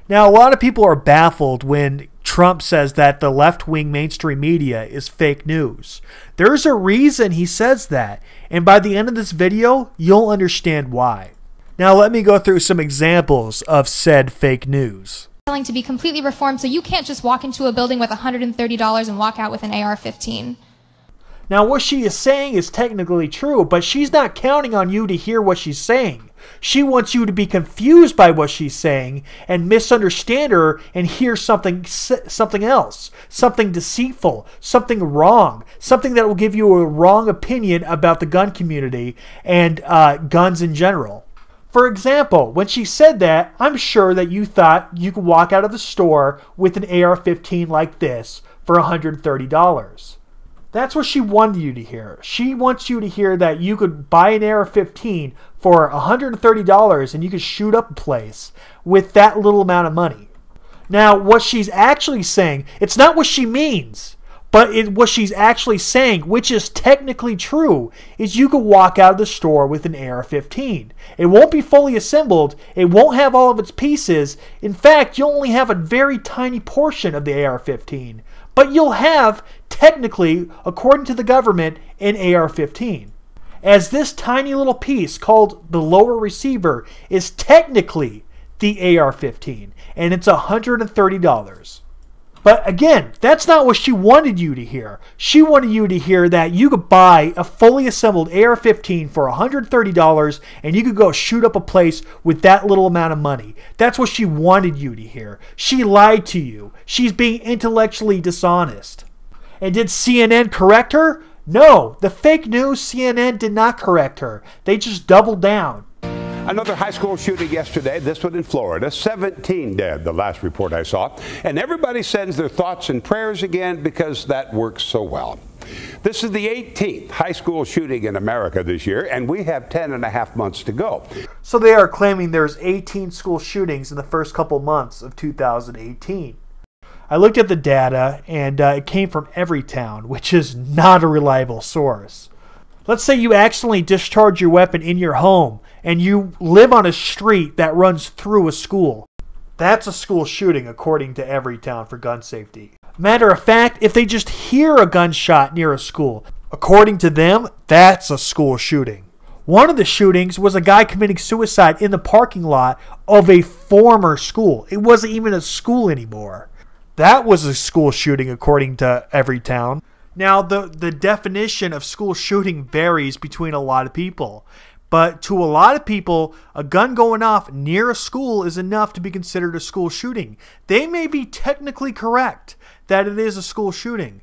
Now, a lot of people are baffled when Trump says that the left-wing mainstream media is fake news. There's a reason he says that, and by the end of this video, you'll understand why. Now, let me go through some examples of said fake news. To be completely reformed, so you can't just walk into a building with $130 and walk out with an AR-15. Now, what she is saying is technically true, but she's not counting on you to hear what she's saying. She wants you to be confused by what she's saying and misunderstand her and hear something else, something deceitful, something wrong, something that will give you a wrong opinion about the gun community and guns in general. For example, when she said that, I'm sure that you thought you could walk out of the store with an AR-15 like this for $130. That's what she wanted you to hear. She wants you to hear that you could buy an AR-15 for $130 and you could shoot up a place with that little amount of money. Now, what she's actually saying, it's not what she means, but what she's actually saying, which is technically true, is you could walk out of the store with an AR-15. It won't be fully assembled. It won't have all of its pieces. In fact, you'll only have a very tiny portion of the AR-15. But you'll have, technically, according to the government, an AR-15. As this tiny little piece called the lower receiver is technically the AR-15, and it's $130. But again, that's not what she wanted you to hear. She wanted you to hear that you could buy a fully assembled AR-15 for $130 and you could go shoot up a place with that little amount of money. That's what she wanted you to hear. She lied to you. She's being intellectually dishonest. And did CNN correct her? No, the fake news CNN did not correct her. They just doubled down. Another high school shooting yesterday, this one in Florida. 17 dead, the last report I saw. And everybody sends their thoughts and prayers again because that works so well. This is the 18th high school shooting in America this year, and we have 10 and a half months to go. So they are claiming there's 18 school shootings in the first couple months of 2018. I looked at the data, and it came from Everytown, which is not a reliable source. Let's say you accidentally discharge your weapon in your home and you live on a street that runs through a school. That's a school shooting according to Everytown for gun safety. Matter of fact, if they just hear a gunshot near a school, according to them, that's a school shooting. One of the shootings was a guy committing suicide in the parking lot of a former school. It wasn't even a school anymore. That was a school shooting according to Everytown. Now, the definition of school shooting varies between a lot of people. But to a lot of people, a gun going off near a school is enough to be considered a school shooting. They may be technically correct that it is a school shooting,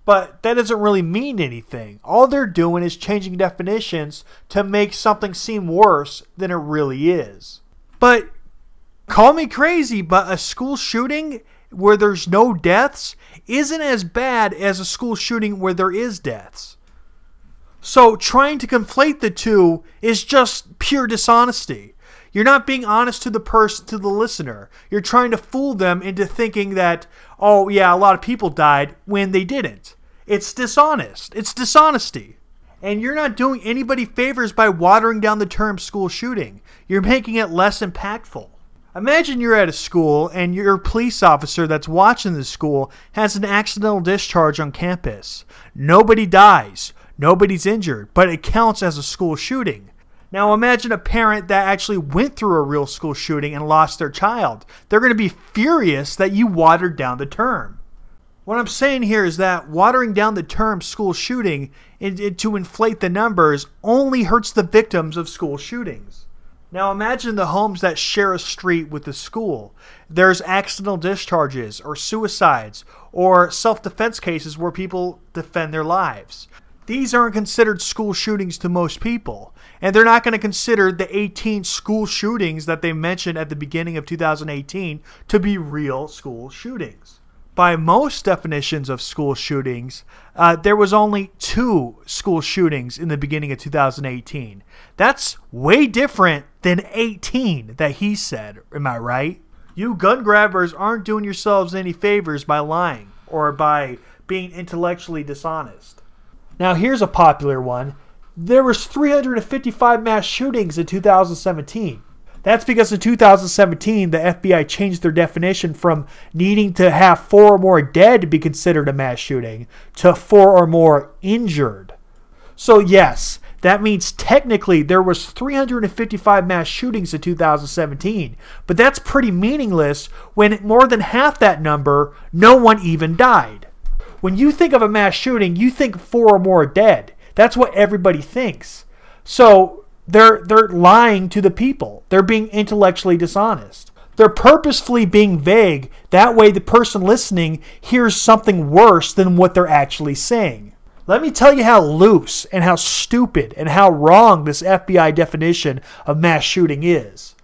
but that doesn't really mean anything. All they're doing is changing definitions to make something seem worse than it really is. But call me crazy, but a school shooting where there's no deaths isn't as bad as a school shooting where there is deaths. So trying to conflate the two is just pure dishonesty. You're not being honest to the person, to the listener. You're trying to fool them into thinking that, oh yeah, a lot of people died when they didn't. It's dishonest. It's dishonesty. And you're not doing anybody favors by watering down the term school shooting. You're making it less impactful. Imagine you're at a school and your police officer that's watching the school has an accidental discharge on campus. Nobody dies. Nobody's injured, but it counts as a school shooting. Now imagine a parent that actually went through a real school shooting and lost their child. They're going to be furious that you watered down the term. What I'm saying here is that watering down the term school shooting to inflate the numbers only hurts the victims of school shootings. Now imagine the homes that share a street with the school. There's accidental discharges or suicides or self-defense cases where people defend their lives. These aren't considered school shootings to most people, and they're not going to consider the 18 school shootings that they mentioned at the beginning of 2018 to be real school shootings. By most definitions of school shootings, there was only 2 school shootings in the beginning of 2018. That's way different than 18 that he said, am I right? You gun grabbers aren't doing yourselves any favors by lying or by being intellectually dishonest. Now here's a popular one. There was 355 mass shootings in 2017. That's because in 2017, the FBI changed their definition from needing to have 4 or more dead to be considered a mass shooting to 4 or more injured. So yes, that means technically there was 355 mass shootings in 2017, but that's pretty meaningless when more than half that number, no one even died. When you think of a mass shooting, you think 4 or more dead. That's what everybody thinks. So they're lying to the people. They're being intellectually dishonest. They're purposefully being vague. That way the person listening hears something worse than what they're actually saying. Let me tell you how loose and how stupid and how wrong this FBI definition of mass shooting is.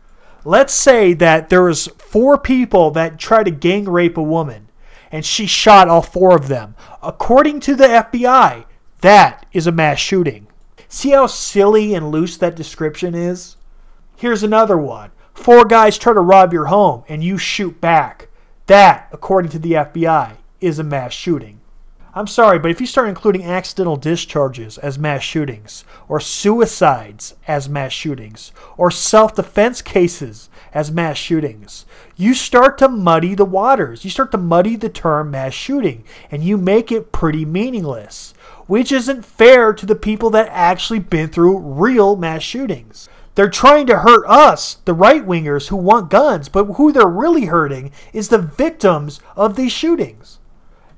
Let's say that there was 4 people that tried to gang rape a woman, and she shot all 4 of them. According to the FBI, that is a mass shooting. See how silly and loose that description is? Here's another one. 4 guys try to rob your home and you shoot back. That, according to the FBI, is a mass shooting. I'm sorry, but if you start including accidental discharges as mass shootings, or suicides as mass shootings, or self-defense cases as mass shootings, you start to muddy the waters. You start to muddy the term mass shooting, and you make it pretty meaningless, which isn't fair to the people that actually been through real mass shootings. They're trying to hurt us, the right-wingers who want guns, but who they're really hurting is the victims of these shootings.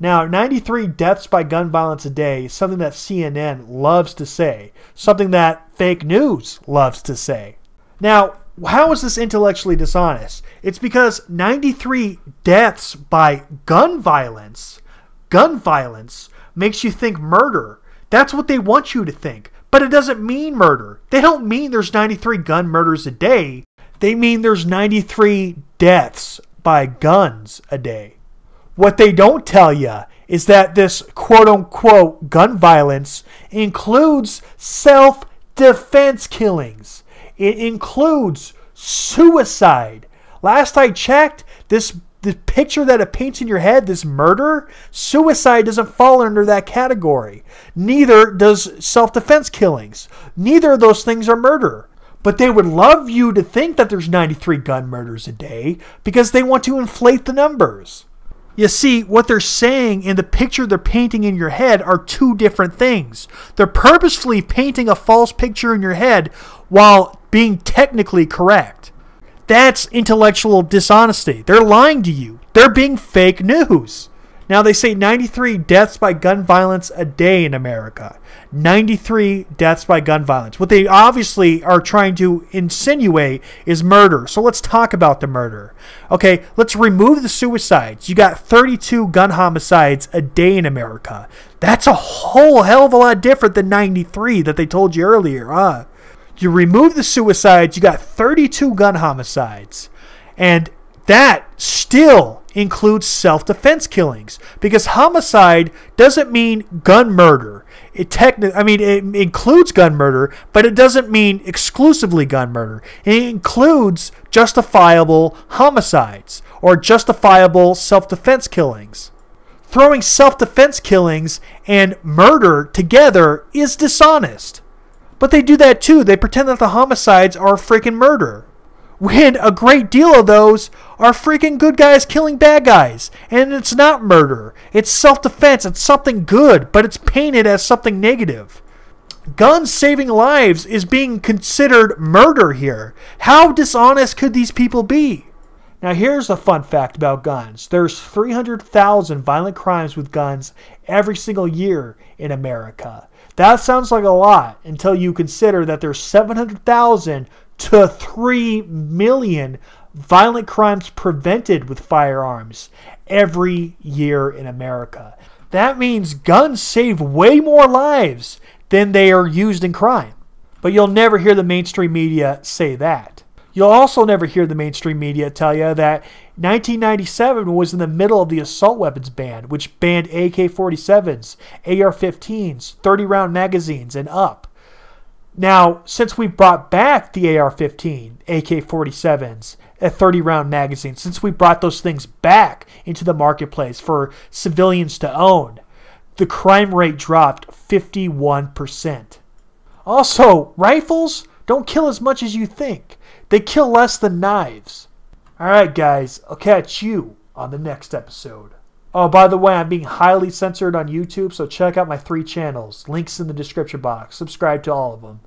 Now, 93 deaths by gun violence a day is something that CNN loves to say, something that fake news loves to say. Now, how is this intellectually dishonest? It's because 93 deaths by gun violence makes you think murder. That's what they want you to think. But it doesn't mean murder. They don't mean there's 93 gun murders a day. They mean there's 93 deaths by guns a day. What they don't tell you is that this quote-unquote gun violence includes self-defense killings. It includes suicide. Last I checked, the picture that it paints in your head, this murder, suicide doesn't fall under that category. Neither does self-defense killings. Neither of those things are murder. But they would love you to think that there's 93 gun murders a day because they want to inflate the numbers. You see, what they're saying and the picture they're painting in your head are 2 different things. They're purposefully painting a false picture in your head while being technically correct. That's intellectual dishonesty. They're lying to you. They're being fake news. Now, they say 93 deaths by gun violence a day in America. 93 deaths by gun violence. What they obviously are trying to insinuate is murder. So let's talk about the murder. Okay, let's remove the suicides. You got 32 gun homicides a day in America. That's a whole hell of a lot different than 93 that they told you earlier, huh? You remove the suicides, you got 32 gun homicides. And that still includes self-defense killings, because homicide doesn't mean gun murder. It includes gun murder, but it doesn't mean exclusively gun murder. It includes justifiable homicides or justifiable self-defense killings. Throwing self-defense killings and murder together is dishonest. But they do that too. They pretend that the homicides are freaking murder, when a great deal of those are freaking good guys killing bad guys. And it's not murder. It's self-defense. It's something good, but it's painted as something negative. Guns saving lives is being considered murder here. How dishonest could these people be? Now, here's a fun fact about guns. There's 300,000 violent crimes with guns every single year in America. That sounds like a lot until you consider that there's 700,000 to 3 million violent crimes prevented with firearms every year in America. That means guns save way more lives than they are used in crime. But you'll never hear the mainstream media say that. You'll also never hear the mainstream media tell you that 1997 was in the middle of the assault weapons ban, which banned AK-47s, AR-15s, 30-round magazines, and up. Now, since we brought back the AR-15, AK-47s, a 30-round magazine, since we brought those things back into the marketplace for civilians to own, the crime rate dropped 51%. Also, rifles don't kill as much as you think. They kill less than knives. Alright guys, I'll catch you on the next episode. Oh, by the way, I'm being highly censored on YouTube, so check out my 3 channels. Links in the description box. Subscribe to all of them.